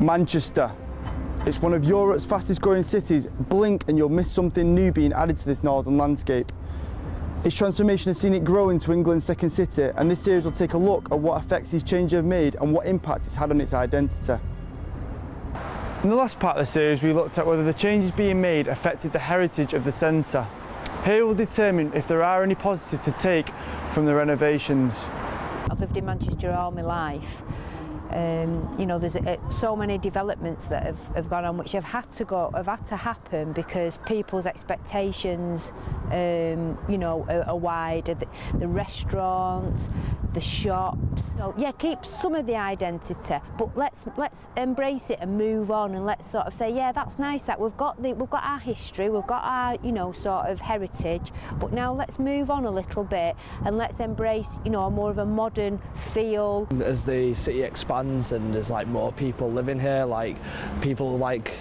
Manchester. It's one of Europe's fastest growing cities. Blink and you'll miss something new being added to this northern landscape. Its transformation has seen it grow into England's second city, and this series will take a look at what effects these changes have made and what impacts it's had on its identity. In the last part of the series, we looked at whether the changes being made affected the heritage of the centre. Here we'll determine if there are any positives to take from the renovations. I've lived in Manchester all my life. You know, there's so many developments that have gone on which have had to happen because people's expectations, you know, are wider. The restaurants, the shops. So yeah, keep some of the identity, but let's embrace it and move on, and let's sort of say, yeah, that's nice that we've got our history, we've got our, you know, sort of heritage, but now let's move on a little bit and let's embrace, you know, a more of a modern feel. As the city expands and there's like more people living here, like people like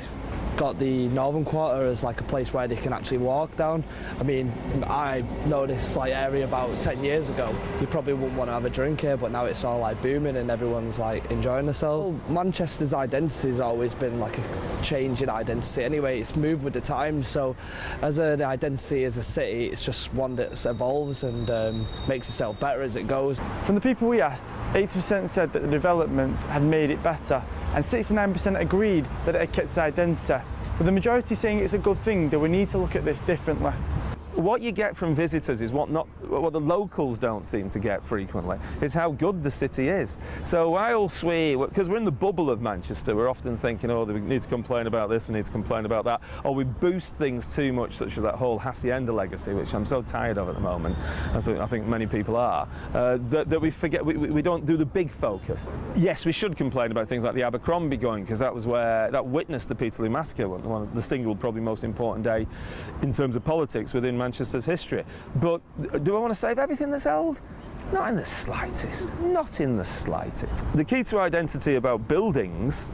got the northern quarter as like a place where they can actually walk down. I mean, I know this like area about 10 years ago, you probably wouldn't want to have a drink here, but now it's all like booming and everyone's like enjoying themselves. Well, Manchester's identity has always been like a change in identity anyway. It's moved with the times, so as an identity as a city, it's just one that evolves and makes itself better as it goes. From the people we asked, 80% said that the developments had made it better, and 69% agreed that it had kept its identity, with the majority saying it's a good thing, that we need to look at this differently. What you get from visitors is what the locals don't seem to get frequently, is how good the city is. So whilst because we're in the bubble of Manchester, we're often thinking, oh, we need to complain about this, we need to complain about that, or we boost things too much, such as that whole Hacienda legacy, which I'm so tired of at the moment, as I think many people are, that we forget, we don't do the big focus. Yes, we should complain about things like the Abercrombie going, because that witnessed the Peterloo Massacre, one of the single, probably most important day in terms of politics within Manchester's history. But do I want to save everything that's old? Not in the slightest. Not in the slightest. The key to identity about buildings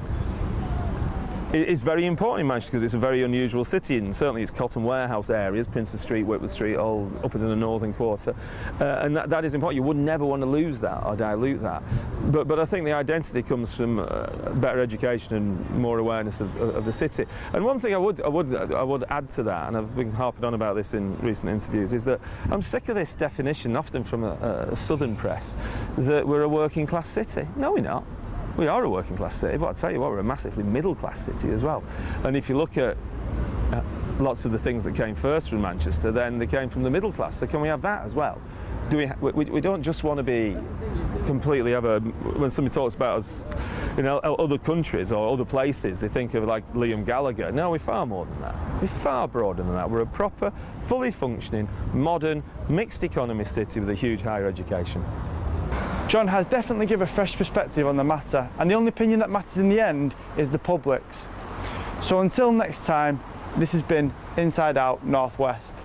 is very important in Manchester because it's a very unusual city, and certainly its cotton warehouse areas, Princes Street, Whitworth Street, all up in the northern quarter, and that is important. You would never want to lose that or dilute that. But I think the identity comes from better education and more awareness of the city. And one thing I would add to that, and I've been harping on about this in recent interviews, is that I'm sick of this definition, often from a southern press, that we're a working class city. No, we're not. We are a working class city, but I'll tell you what, we're a massively middle class city as well. And if you look at lots of the things that came first from Manchester, then they came from the middle class. So can we have that as well? We don't just want to be completely when somebody talks about us in other countries or other places, they think of like Liam Gallagher. No, we're far more than that. We're far broader than that. We're a proper, fully functioning, modern, mixed economy city with a huge higher education. John has definitely given a fresh perspective on the matter, and the only opinion that matters in the end is the public's. So until next time, this has been Inside Out Northwest.